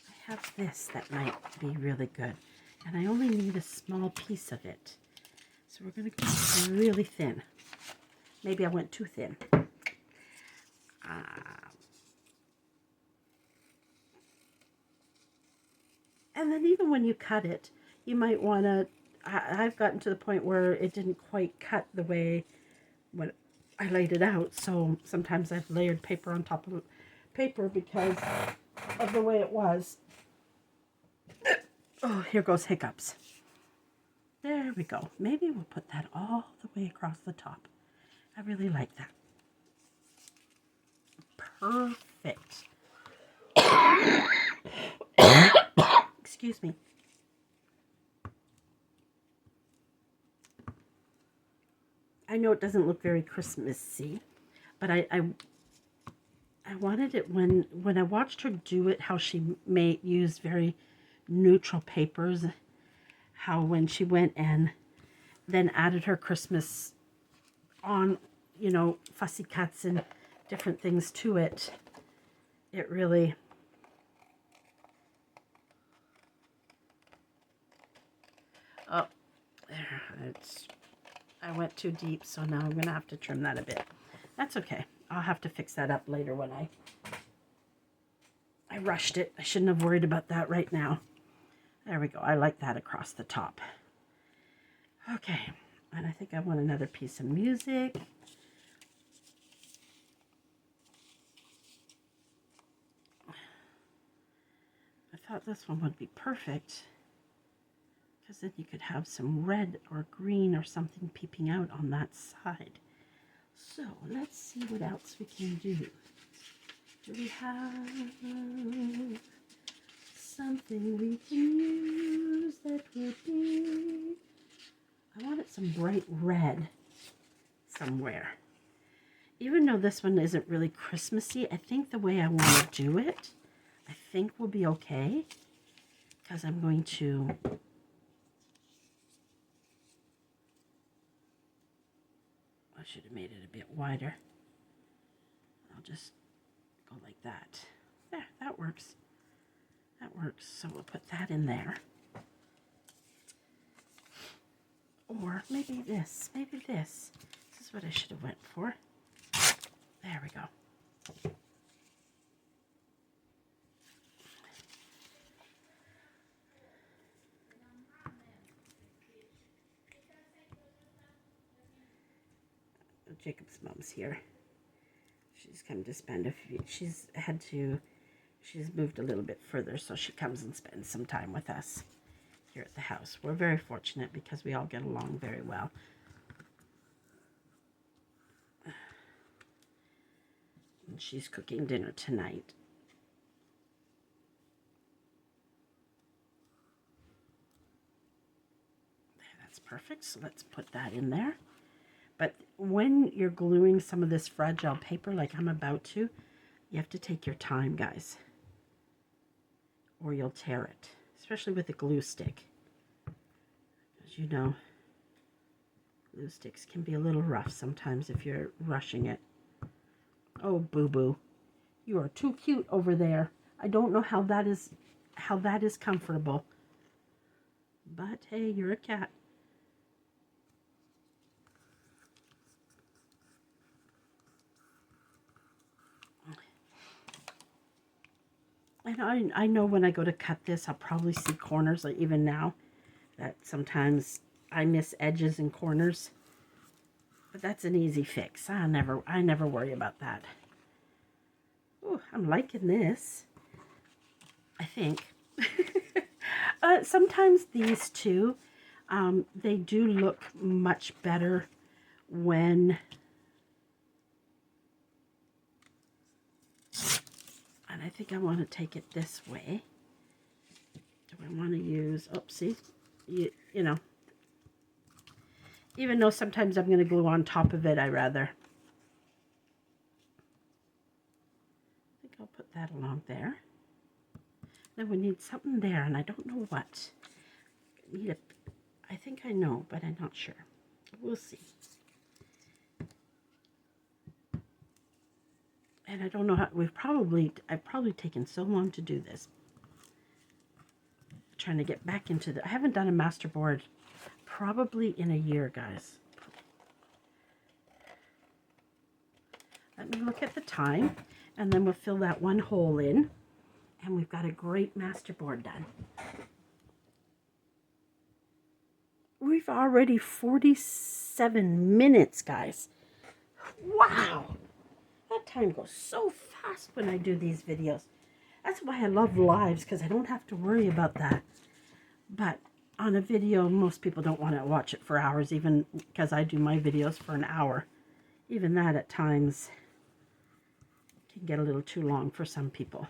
I have this that might be really good. And I only need a small piece of it. So we're going to go really thin. Maybe I went too thin. And then even when you cut it, you might want to, I've gotten to the point where it didn't quite cut the way when I laid it out. So sometimes I've layered paper on top of paper because of the way it was. Oh, here goes hiccups. There we go. Maybe we'll put that all the way across the top. I really like that. Perfect. Excuse me. I know it doesn't look very Christmassy, but I wanted it when I watched her do it, how she used very neutral papers, how when she went and then added her Christmas on, you know, fussy cuts and different things to it, it really, oh, there, I went too deep, so now I'm going to have to trim that a bit. That's okay. I'll have to fix that up later when I rushed it. I shouldn't have worried about that right now. There we go. I like that across the top. Okay, and I think I want another piece of music. I thought this one would be perfect, because then you could have some red or green or something peeping out on that side. So let's see what else we can do. Do we have something we can use that would be, I wanted some bright red somewhere. Even though this one isn't really Christmassy, I think the way I want to do it, I think will be okay, because I'm going to, I should have made it a bit wider. I'll just go like that. There, that works. That works. So we'll put that in there. Or maybe this. Maybe this. This is what I should have went for. There we go. Jacob's mom's here. She's come to spend a few, she's moved a little bit further, so she comes and spends some time with us here at the house. We're very fortunate because we all get along very well. And she's cooking dinner tonight. That's perfect, so let's put that in there. But when you're gluing some of this fragile paper like I'm about to, you have to take your time, guys, or you'll tear it, especially with a glue stick. As you know, glue sticks can be a little rough sometimes if you're rushing it. Oh, boo-boo, you are too cute over there. I don't know how that is comfortable. But hey, you're a cat. And I know when I go to cut this, I'll probably see corners, like even now, that sometimes I miss edges and corners. But that's an easy fix. I never worry about that. Ooh, I'm liking this, I think. Sometimes these two, they do look much better when... And I think I want to take it this way. Do I want to use, oopsie, you know, even though sometimes I'm going to glue on top of it, I rather. I think I'll put that along there. Then we need something there, and I don't know what. I think I know, but I'm not sure. We'll see. And I don't know how, I've probably taken so long to do this. Trying to get back into I haven't done a masterboard probably in a year, guys. Let me look at the time, and then we'll fill that one hole in, and we've got a great masterboard done. We've already 47 minutes, guys. Wow! That time goes so fast when I do these videos. That's why I love lives, because I don't have to worry about that. But on a video, most people don't want to watch it for hours, even because I do my videos for an hour. Even that at times can get a little too long for some people.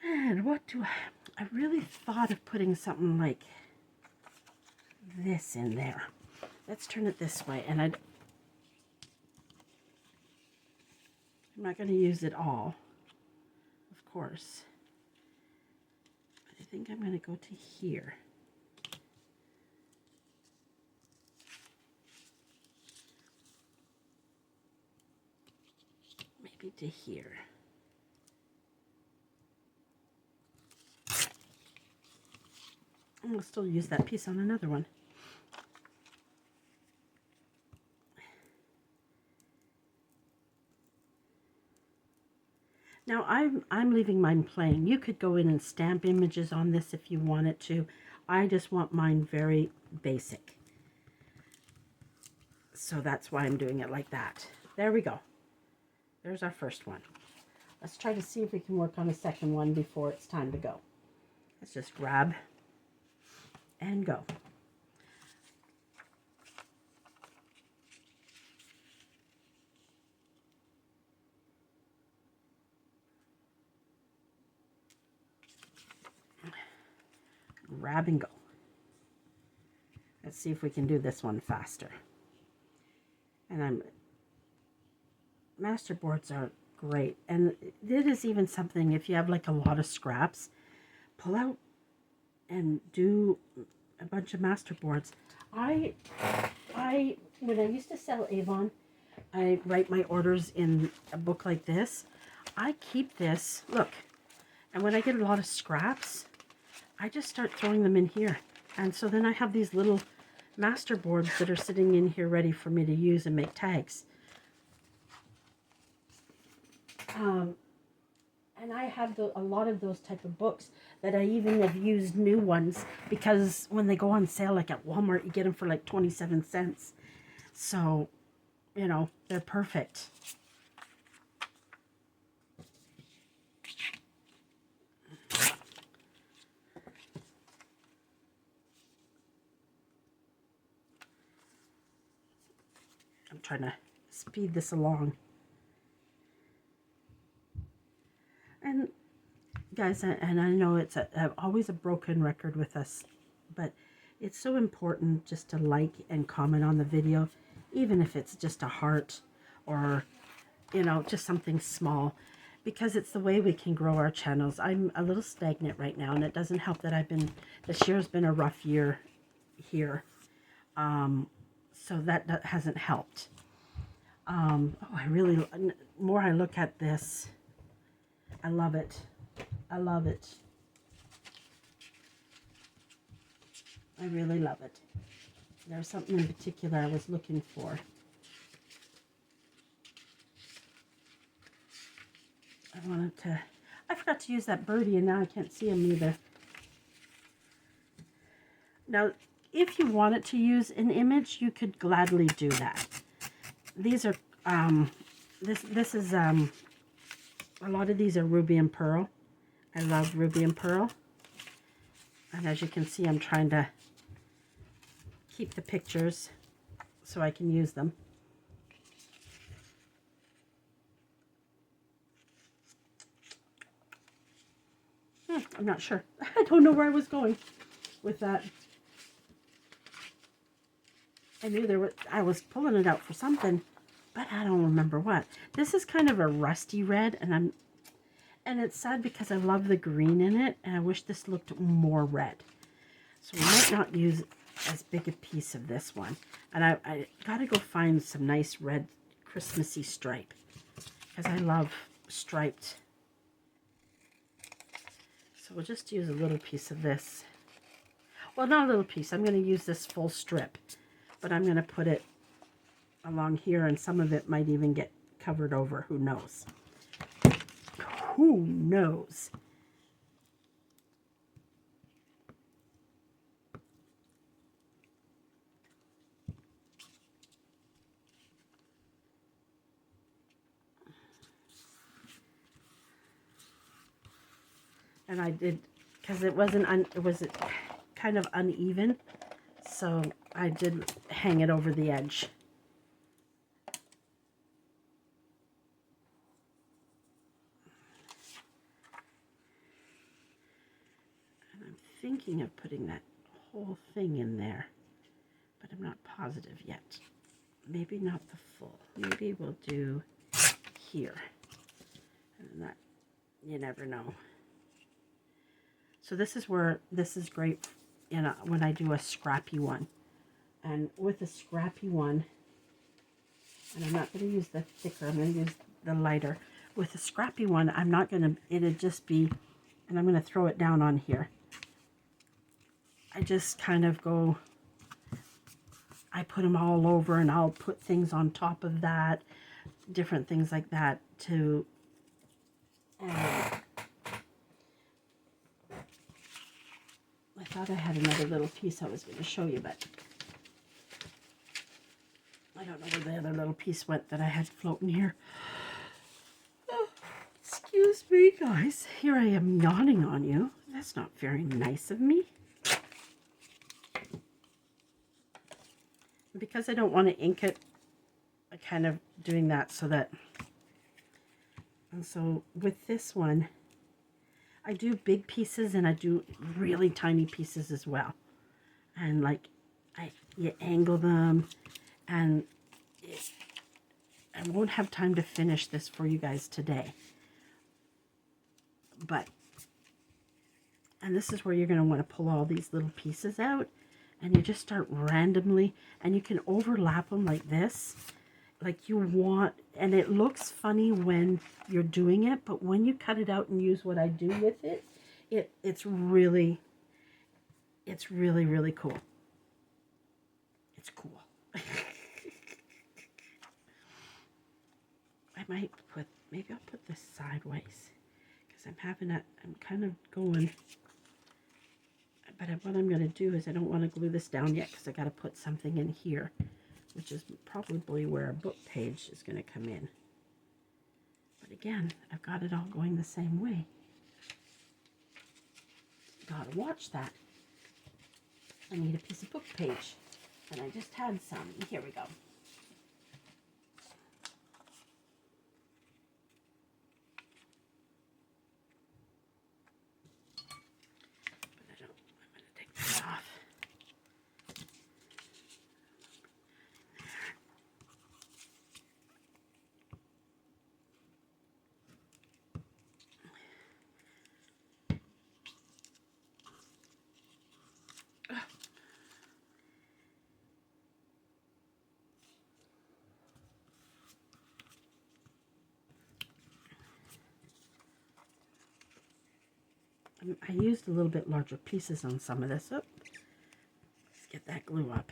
And what do I really thought of putting something like this in there. Let's turn it this way, and I'm not going to use it all, of course, but I think I'm going to go to here. Maybe to here. And we'll still use that piece on another one. Now I'm leaving mine plain. You could go in and stamp images on this if you wanted to. I just want mine very basic. So that's why I'm doing it like that. There we go. There's our first one. Let's try to see if we can work on a second one before it's time to go. Let's just grab and go. Grab and go. Let's see if we can do this one faster. And Masterboards are great. And it is even something, if you have like a lot of scraps, pull out and do a bunch of Masterboards. When I used to sell Avon, I write my orders in a book like this. I keep this, look, and when I get a lot of scraps, I just start throwing them in here. And so then I have these little Masterboards that are sitting in here ready for me to use and make tags. And I have a lot of those type of books that I even have used new ones, because when they go on sale, like at Walmart, you get them for like 27 cents. So, you know, they're perfect. I'm trying to speed this along. And guys, and I know it's always a broken record with us, but it's so important just to like and comment on the video, even if it's just a heart or, you know, just something small, because it's the way we can grow our channels. I'm a little stagnant right now, and it doesn't help that this year's been a rough year here. So that hasn't helped. Oh, more I look at this, I love it. I love it. I really love it. There's something in particular I was looking for. I forgot to use that birdie, and now I can't see him either. Now, if you wanted to use an image, you could gladly do that. These are, this is, a lot of these are ruby and pearl. I love ruby and pearl. And as you can see, I'm trying to keep the pictures so I can use them. I'm not sure. I don't know where I was going with that. I knew I was pulling it out for something, but I don't remember what. This is kind of a rusty red, and it's sad because I love the green in it, and I wish this looked more red. So we might not use as big a piece of this one. And I gotta go find some nice red Christmassy stripe, because I love striped. So we'll just use a little piece of this. Well, not a little piece. I'm going to use this full strip, but I'm going to put it along here, and some of it might even get covered over. Who knows? Who knows? And I did, because it was kind of uneven, so I did hang it over the edge. And I'm thinking of putting that whole thing in there, but I'm not positive yet. Maybe not the full. Maybe we'll do here. And that, you never know. So this is great, you know, when I do a scrappy one. And with a scrappy one, and I'm not going to use the thicker, I'm going to use the lighter. With a scrappy one, I'm not going to, it'll just be, and I'm going to throw it down on here. I just kind of go, I put them all over, and I'll put things on top of that, different things like that to, I thought I had another little piece I was going to show you, but I don't know where the other little piece went that I had floating here. Oh, excuse me, guys. Here I am yawning on you. That's not very nice of me. Because I don't want to ink it, I'm kind of doing that so that, and so with this one, I do big pieces and I do really tiny pieces as well. And like, you angle them, and I won't have time to finish this for you guys today. But, and this is where you're going to want to pull all these little pieces out, and you just start randomly, and you can overlap them like this, like you want, and it looks funny when you're doing it, but when you cut it out and use what I do with it, it's really, really cool. It's cool. I might put, maybe I'll put this sideways, because I'm kind of going, but what I'm going to do is I don't want to glue this down yet, because I got to put something in here, which is probably where a book page is going to come in. But again, I've got it all going the same way. Gotta watch that. I need a piece of book page, and I just had some. Here we go. I used a little bit larger pieces on some of this. Oh, let's get that glue up.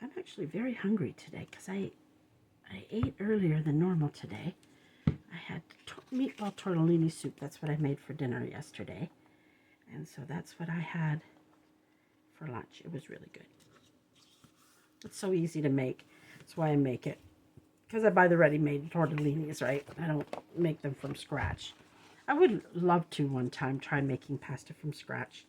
I'm actually very hungry today because I ate earlier than normal today. I had meatball tortellini soup. That's what I made for dinner yesterday. And so that's what I had for lunch. It was really good. It's so easy to make. That's why I make it. Because I buy the ready-made tortellinis, right? I don't make them from scratch. I would love to one time try making pasta from scratch.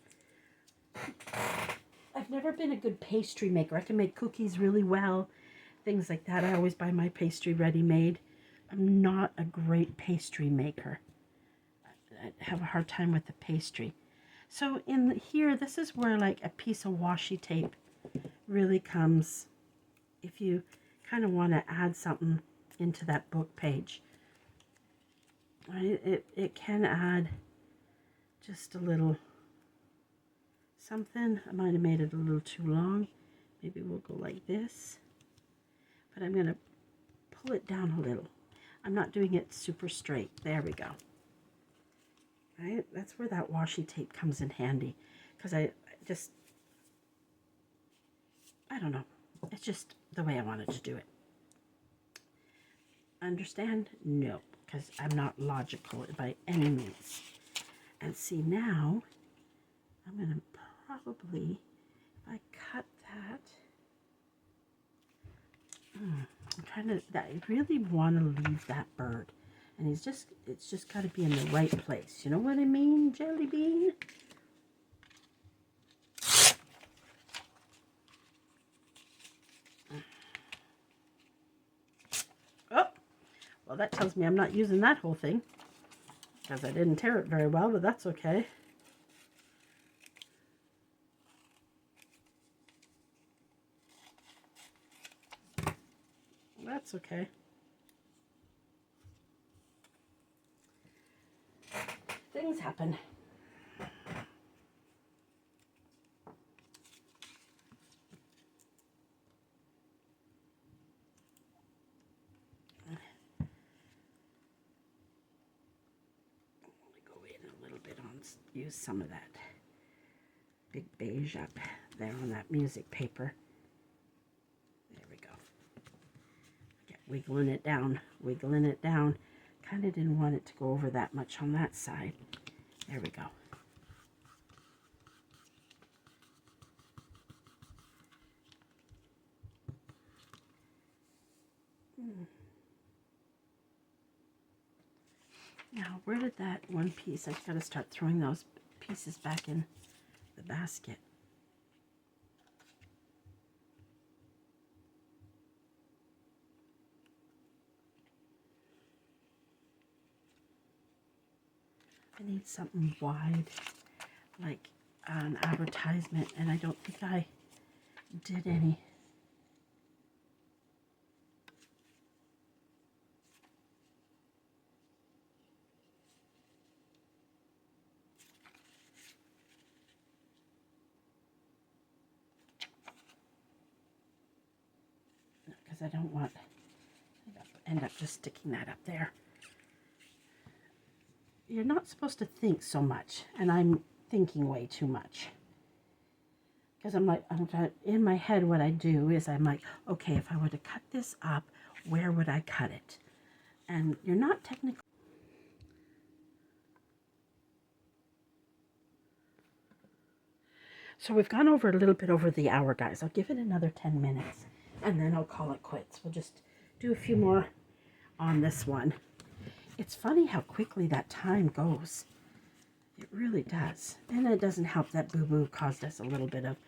I've never been a good pastry maker. I can make cookies really well, things like that. I always buy my pastry ready-made. I'm not a great pastry maker. I have a hard time with the pastry. So in here, this is where like a piece of washi tape really comes if you kind of want to add something into that book page. It can add just a little something. I might have made it a little too long. Maybe we'll go like this. But I'm going to pull it down a little. I'm not doing it super straight. There we go. Right? That's where that washi tape comes in handy. Because I don't know. It's just the way I wanted to do it. Understand? No. Because I'm not logical by any means. And see now, I'm going to probably, if I cut that, I'm trying to, I really want to leave that bird. And it's just got to be in the right place. You know what I mean, Jelly Bean? Oh, well, that tells me I'm not using that whole thing. Because I didn't tear it very well, but that's okay. That's okay. Things happen. Go in a little bit on, use some of that big beige up there on that music paper. There we go. Get wiggling it down, wiggling it down. Kind of didn't want it to go over that much on that side. There we go. Now, where did that one piece, I've got to start throwing those pieces back in the basket. I need something wide, like an advertisement, and I don't think I did any. Because I don't want, I end up just sticking that up there. You're not supposed to think so much, and I'm thinking way too much. Because I'm in my head, what I do is I'm like, okay, if I were to cut this up, where would I cut it? And you're not technically. So we've gone over a little bit over the hour, guys. I'll give it another 10 minutes, and then I'll call it quits. We'll just do a few more on this one. It's funny how quickly that time goes. It really does. And it doesn't help that Boo Boo caused us a little bit of,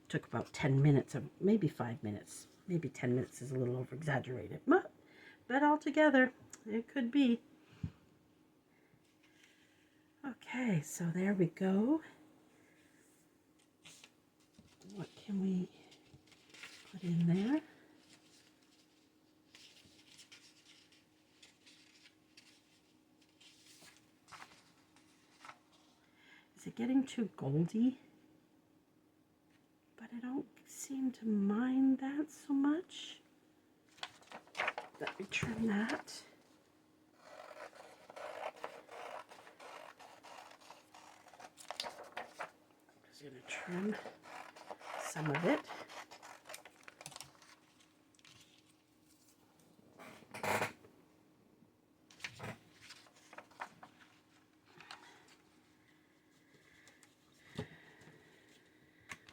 took about 10 minutes, of maybe 5 minutes. Maybe 10 minutes is a little over exaggerated. But altogether, it could be. Okay, so there we go. What can we put in there? Is it getting too goldy? But I don't seem to mind that so much. Let me trim that. going to trim some of it.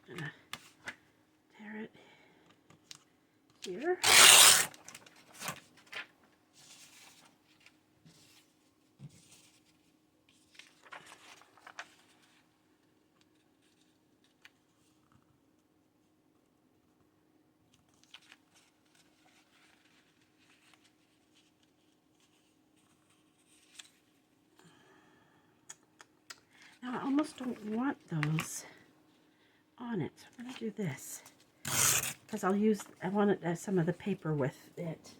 I'm going to tear it here. Now I almost don't want those on it, so I'm going to do this because I want it as some of the paper with it.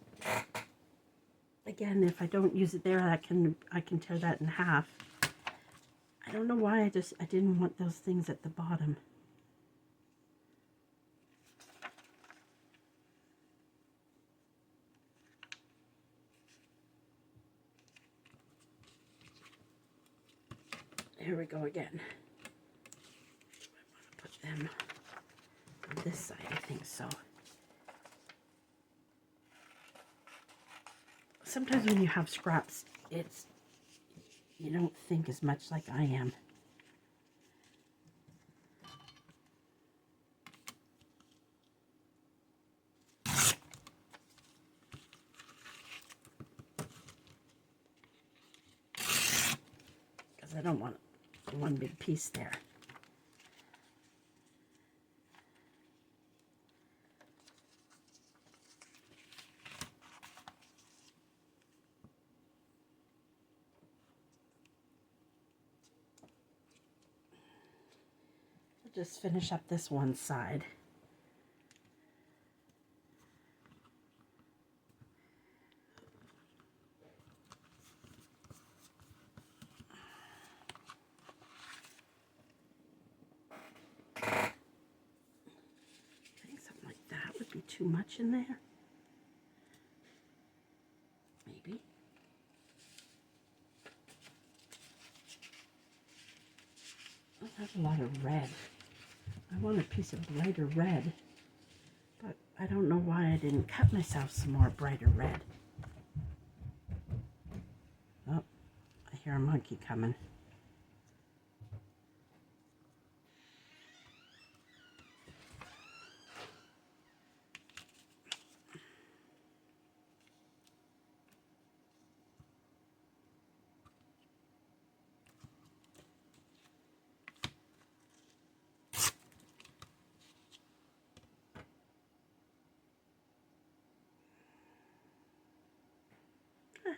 Again, if I don't use it there, I can tear that in half. I don't know why I didn't want those things at the bottom. Here we go again. I want to put them on this side, I think so. Sometimes when you have scraps, you don't think as much like I am. Because I don't want one big piece there. I'll just finish up this one side. Be too much in there? Maybe. I have a lot of red. I want a piece of brighter red, but I don't know why I didn't cut myself some more brighter red. Oh, I hear a monkey coming.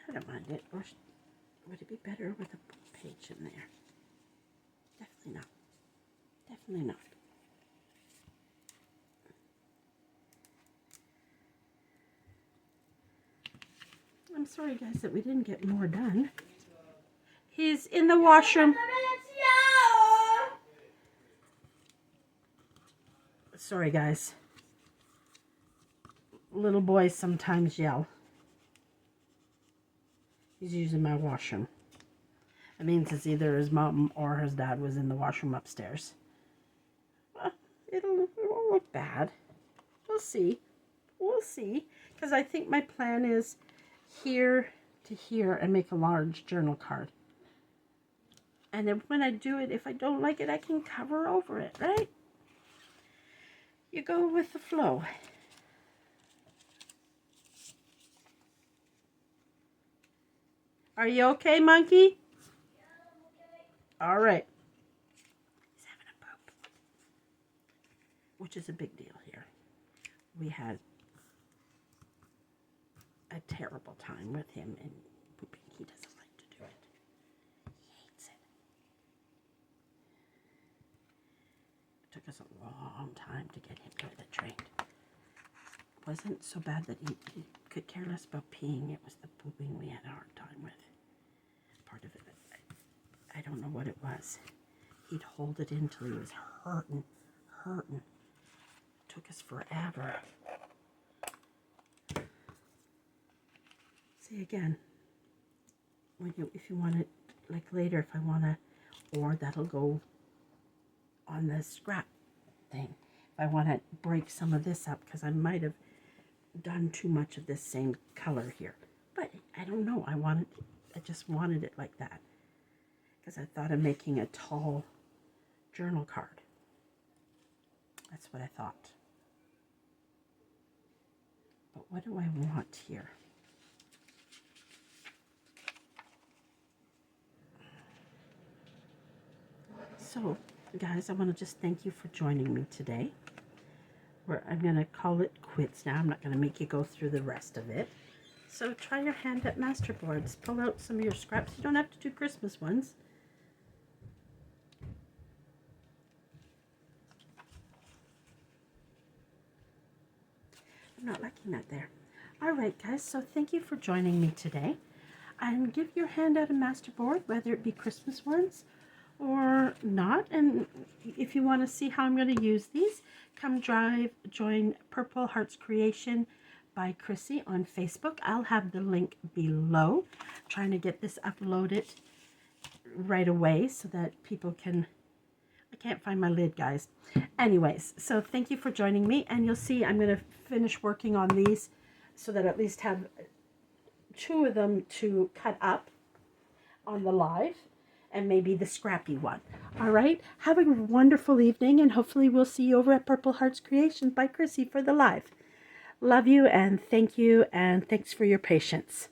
I don't mind it. Or would it be better with a page in there? Definitely not. Definitely not. I'm sorry, guys, that we didn't get more done. He's in the washroom. Sorry, guys. Little boys sometimes yell. He's using my washroom. It means it's either his mom or his dad was in the washroom upstairs. It won't look bad. We'll see. We'll see. Because I think my plan is here to here and make a large journal card. And then when I do it, if I don't like it, I can cover over it, right? You go with the flow. Are you okay, monkey? Yeah, I'm okay. All right. He's having a poop, which is a big deal here. We had a terrible time with him and pooping. He doesn't like to do it. He hates it. It took us a long time to get him toilet trained. It wasn't so bad that he could care less about peeing. It was the pooping we had a hard time with. Part of it, I don't know what it was. He'd hold it in till he was hurting. It took us forever. See, again, if you want it, like later, if I want to, or that'll go on the scrap thing. If I want to break some of this up, because I might have done too much of this same color here. But I don't know. I just wanted it like that, because I thought of making a tall journal card. That's what I thought. But what do I want here? So, guys, I want to just thank you for joining me today. I'm going to call it quits now. I'm not going to make you go through the rest of it. So try your hand at Masterboards. Pull out some of your scraps. You don't have to do Christmas ones. I'm not liking that there. All right, guys, so thank you for joining me today. And give your hand out a Masterboard, whether it be Christmas ones or not. And if you want to see how I'm going to use these, come join Purple Hearts Creation by Chrissy on Facebook. I'll have the link below. I'm trying to get this uploaded right away so that people can... I can't find my lid, guys. Anyways, so thank you for joining me, and you'll see I'm going to finish working on these so that I at least have 2 of them to cut up on the live, and maybe the scrappy one. All right, have a wonderful evening, and hopefully we'll see you over at Purple Hearts Creations by Chrissy for the live. Love you, and thank you, and thanks for your patience.